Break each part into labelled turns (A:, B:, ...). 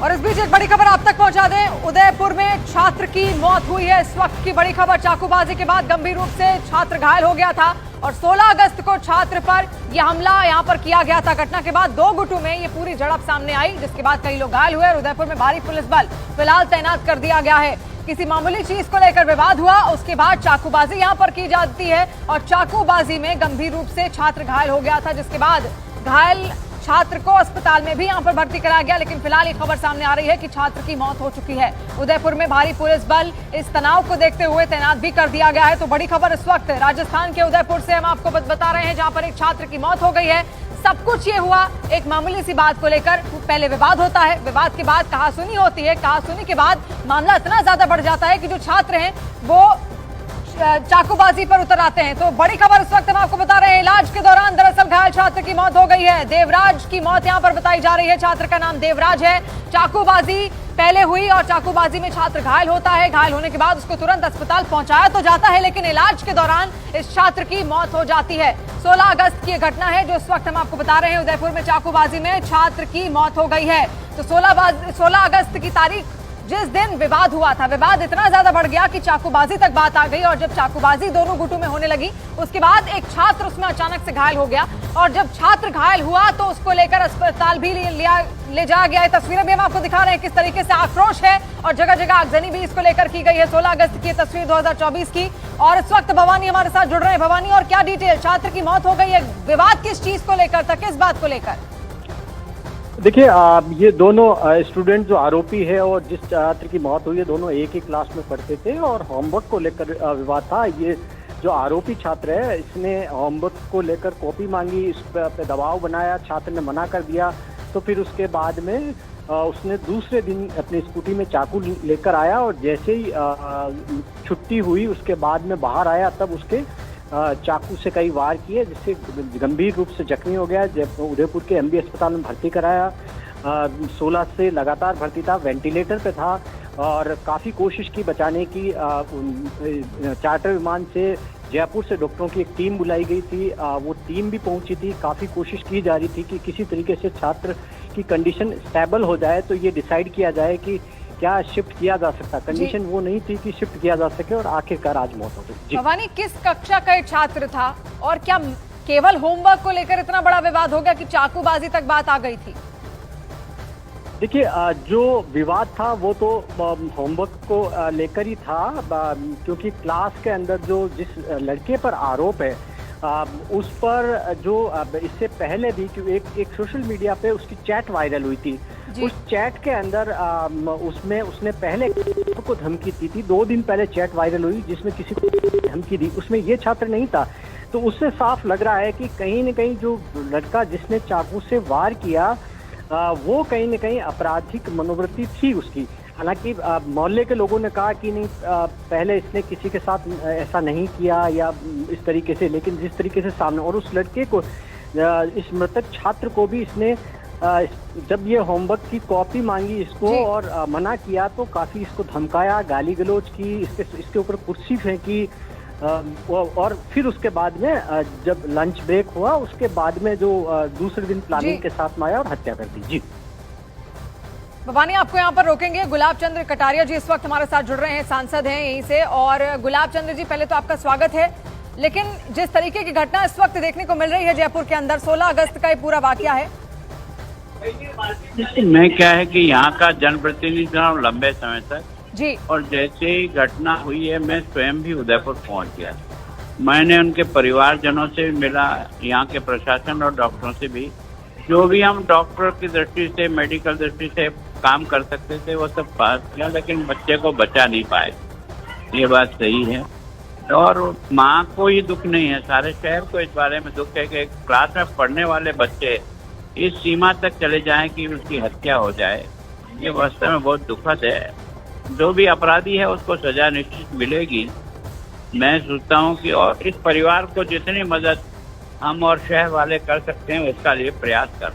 A: और इस बीच एक बड़ी खबर आप तक पहुंचा दें। उदयपुर में छात्र की मौत हुई है। इस वक्त की बड़ी खबर, चाकूबाजी के बाद गंभीर रूप से छात्र घायल हो गया था और 16 अगस्त को छात्र पर यह हमला यहां पर किया गया था। घटना के बाद दो गुटों में ये पूरी झड़प सामने आई, जिसके बाद कई लोग घायल हुए और उदयपुर में भारी पुलिस बल फिलहाल तैनात कर दिया गया है। किसी मामूली चीज को लेकर विवाद हुआ, उसके बाद चाकूबाजी यहां पर की जाती है और चाकूबाजी में गंभीर रूप से छात्र घायल हो गया था, जिसके बाद घायल छात्र को अस्पताल में भी यहां पर भर्ती कराया गया। लेकिन फिलहाल ये खबर सामने आ रही है कि छात्र की मौत हो चुकी है। उदयपुर में भारी पुलिस बल इस तनाव को देखते हुए तैनात भी कर दिया गया है। तो बड़ी खबर इस वक्त राजस्थान के उदयपुर से हम आपको बता रहे हैं, जहां पर एक छात्र की मौत हो गई है। सब कुछ ये हुआ एक मामूली सी बात को लेकर। पहले विवाद होता है, विवाद के बाद कहासुनी होती है, कहासुनी के बाद मामला इतना ज्यादा बढ़ जाता है कि जो छात्र हैं वो चाकूबाजी पर उतर आते हैं। तो बड़ी खबर इस वक्त हम आपको बता रहे हैं, इलाज के दौरान दरअसल घायल छात्र की मौत हो गई है। देवराज की मौत यहां पर बताई जा रही है। छात्र का नाम देवराज है। चाकूबाजी पहले हुई और चाकूबाजी में छात्र घायल होता है। घायल होने के बाद उसको तुरंत अस्पताल पहुंचाया तो जाता है, लेकिन इलाज के दौरान इस छात्र की मौत हो जाती है। 16 अगस्त की घटना है जो इस वक्त हम आपको बता रहे हैं। उदयपुर में चाकूबाजी में छात्र की मौत हो गई है। तो 16 अगस्त की तारीख जिस दिन विवाद हुआ था, विवाद इतना ज्यादा बढ़ गया कि चाकूबाजी तक बात आ गई और जब चाकूबाजी दोनों गुटों में होने लगी, उसके बाद एक छात्र उसमें अचानक से घायल हो गया और जब छात्र घायल हुआ तो उसको लेकर अस्पताल भी ले जाया गया है। तस्वीरें भी हम आपको दिखा रहे हैं किस तरीके से आक्रोश है और जगह जगह आगजनी भी इसको लेकर की गई है। 16 अगस्त की तस्वीर 2024 की। और इस वक्त भवानी हमारे साथ जुड़ रहे हैं। भवानी, और क्या डिटेल, छात्र की मौत हो गई है, विवाद किस चीज को लेकर था, किस बात को लेकर?
B: देखिए, ये दोनों स्टूडेंट जो आरोपी है और जिस छात्र की मौत हुई है, दोनों एक ही क्लास में पढ़ते थे और होमवर्क को लेकर विवाद था। ये जो आरोपी छात्र है, इसने होमवर्क को लेकर कॉपी मांगी, इस पे दबाव बनाया, छात्र ने मना कर दिया। तो फिर उसके बाद में उसने दूसरे दिन अपनी स्कूटी में चाकू लेकर आया और जैसे ही छुट्टी हुई उसके बाद में बाहर आया, तब उसके चाकू से कई वार किए, जिससे गंभीर रूप से जख्मी हो गया। जब उदयपुर के एमबी अस्पताल में भर्ती कराया, 16 से लगातार भर्ती था, वेंटिलेटर पे था और काफ़ी कोशिश की बचाने की। चार्टर विमान से जयपुर से डॉक्टरों की एक टीम बुलाई गई थी, वो टीम भी पहुंची थी। काफ़ी कोशिश की जा रही थी कि किसी तरीके से छात्र की कंडीशन स्टेबल हो जाए, तो ये डिसाइड किया जाए कि क्या शिफ्ट किया जा सकता। कंडीशन वो नहीं थी कि शिफ्ट किया जा सके और आखिरकार आज मौत हो गई।
A: भवानी, किस कक्षा का छात्र था और क्या केवल होमवर्क को लेकर इतना बड़ा विवाद हो गया कि चाकूबाजी तक बात आ गई थी?
B: देखिए, जो विवाद था वो तो होमवर्क को लेकर ही था, क्योंकि क्लास के अंदर जो जिस लड़के पर आरोप है उस पर जो इससे पहले भी एक सोशल मीडिया पे उसकी चैट वायरल हुई थी। उस चैट के अंदर उसमें उसने पहले को धमकी दी थी। 2 दिन पहले चैट वायरल हुई जिसमें किसी को धमकी दी, उसमें ये छात्र नहीं था। तो उससे साफ लग रहा है कि कहीं न कहीं जो लड़का जिसने चाकू से वार किया वो कहीं न कहीं आपराधिक मनोवृत्ति थी उसकी। हालांकि मोहल्ले के लोगों ने कहा कि नहीं, पहले इसने किसी के साथ ऐसा नहीं किया या इस तरीके से, लेकिन जिस तरीके से सामने, और उस लड़के को, इस मृतक छात्र को भी इसने जब ये होमवर्क की कॉपी मांगी इसको और मना किया तो काफ़ी इसको धमकाया, गाली गलौज की, इसके ऊपर कुर्सी फेंकी और फिर उसके बाद में जब लंच ब्रेक हुआ उसके बाद में जो दूसरे दिन प्लानिंग के साथ में आया और हत्या कर दी। जी
A: भवानी, आपको यहाँ पर रोकेंगे। गुलाब चंद्र कटारिया जी इस वक्त हमारे साथ जुड़ रहे हैं, सांसद हैं यहीं से। और गुलाब चंद्र जी, पहले तो आपका स्वागत है। लेकिन जिस तरीके की घटना इस वक्त देखने को मिल रही है जयपुर के अंदर, 16 अगस्त का ये पूरा वाकया है।
C: मैं क्या है कि यहाँ का जनप्रतिनिधि हूँ लंबे समय तक
A: जी, और
C: जैसे ही घटना हुई है मैं स्वयं भी उदयपुर पहुँच गया। मैंने उनके परिवारजनों से भी मिला, यहाँ के प्रशासन और डॉक्टरों से भी। जो भी हम डॉक्टर की दृष्टि से, मेडिकल दृष्टि से काम कर सकते थे वो सब पास किया, लेकिन बच्चे को बचा नहीं पाए, ये बात सही है। और माँ को ही दुख नहीं है, सारे शहर को इस बारे में दुख है कि एक क्लास में पढ़ने वाले बच्चे इस सीमा तक चले जाएं कि उसकी हत्या हो जाए। ये वास्तव में बहुत दुखद है। जो भी अपराधी है उसको सजा निश्चित मिलेगी। मैं सोचता हूँ कि और इस परिवार को जितनी मदद हम और शहर वाले कर सकते हैं उसका लिए प्रयास कर।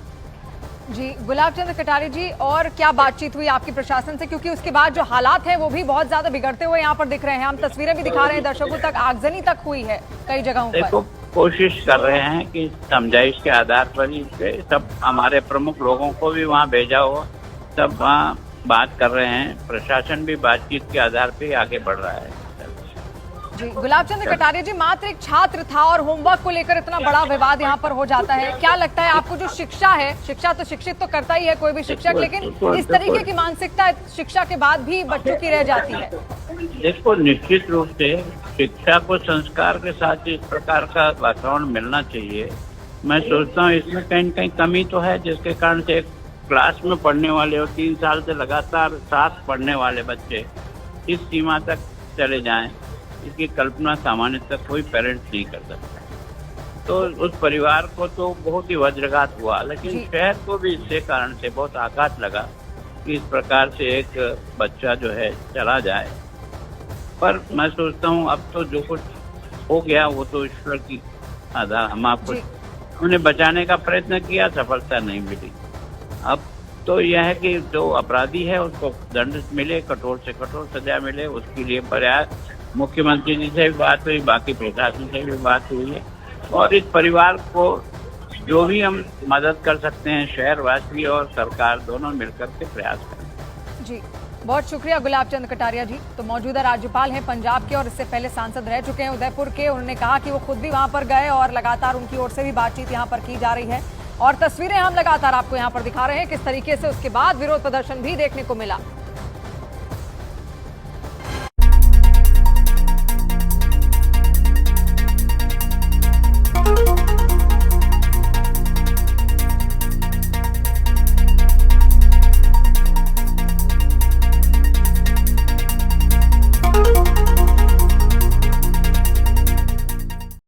A: जी, गुलाब चंद्र कटारिया जी, और क्या बातचीत हुई आपकी प्रशासन से, क्योंकि उसके बाद जो हालात हैं वो भी बहुत ज्यादा बिगड़ते हुए यहाँ पर दिख रहे हैं। हम तस्वीरें भी दिखा रहे हैं दर्शकों तक, आगजनी तक हुई है कई जगहों पर।
C: कोशिश कर रहे हैं कि समझाइश के आधार पर ही सब हमारे प्रमुख लोगों को भी वहाँ भेजा हो सब वहाँ बात कर रहे हैं। प्रशासन भी बातचीत के आधार पे आगे बढ़ रहा है।
A: जी, गुलाब चंद कटारिया जी, मात्र एक छात्र था और होमवर्क को लेकर इतना बड़ा विवाद यहाँ पर हो जाता है। क्या लगता है आपको, जो शिक्षा है, शिक्षा तो शिक्षित तो करता ही है कोई भी शिक्षक, लेकिन इस तरीके की मानसिकता शिक्षा के बाद भी बच्चों की रह जाती है?
C: देखो, निश्चित रूप से शिक्षा को संस्कार के साथ इस प्रकार का वातावरण मिलना चाहिए। मैं सोचता हूँ इसमें कहीं न कहीं कमी तो है, जिसके कारण से एक क्लास में पढ़ने वाले और 3 साल से लगातार साथ पढ़ने वाले बच्चे इस सीमा तक चले जाएं, इसकी कल्पना सामान्यतः कोई पेरेंट्स नहीं कर सकता। तो उस परिवार को तो बहुत ही वज्रघात हुआ, लेकिन शहर को भी इससे कारण से बहुत आघात लगा कि इस प्रकार से एक बच्चा जो है चला जाए। पर मैं सोचता हूँ अब तो जो कुछ हो गया वो तो ईश्वर की आधार, हम आपको उन्हें बचाने का प्रयत्न किया, सफलता नहीं मिली। अब तो यह है कि जो अपराधी है उसको दंड मिले, कठोर से कठोर सजा मिले, उसके लिए प्रयास मुख्यमंत्री जी से भी बात हुई, बाकी प्रशासन से भी बात हुई है। और इस परिवार को जो भी हम मदद कर सकते हैं, शहरवासी और सरकार दोनों मिलकर के प्रयास करें।
A: जी, बहुत शुक्रिया गुलाब चंद कटारिया जी। तो मौजूदा राज्यपाल हैं पंजाब के और इससे पहले सांसद रह चुके हैं उदयपुर के। उन्होंने कहा कि वो खुद भी वहां पर गए और लगातार उनकी ओर से भी बातचीत यहां पर की जा रही है और तस्वीरें हम लगातार आपको यहां पर दिखा रहे हैं किस तरीके से उसके बाद विरोध प्रदर्शन भी देखने को मिला।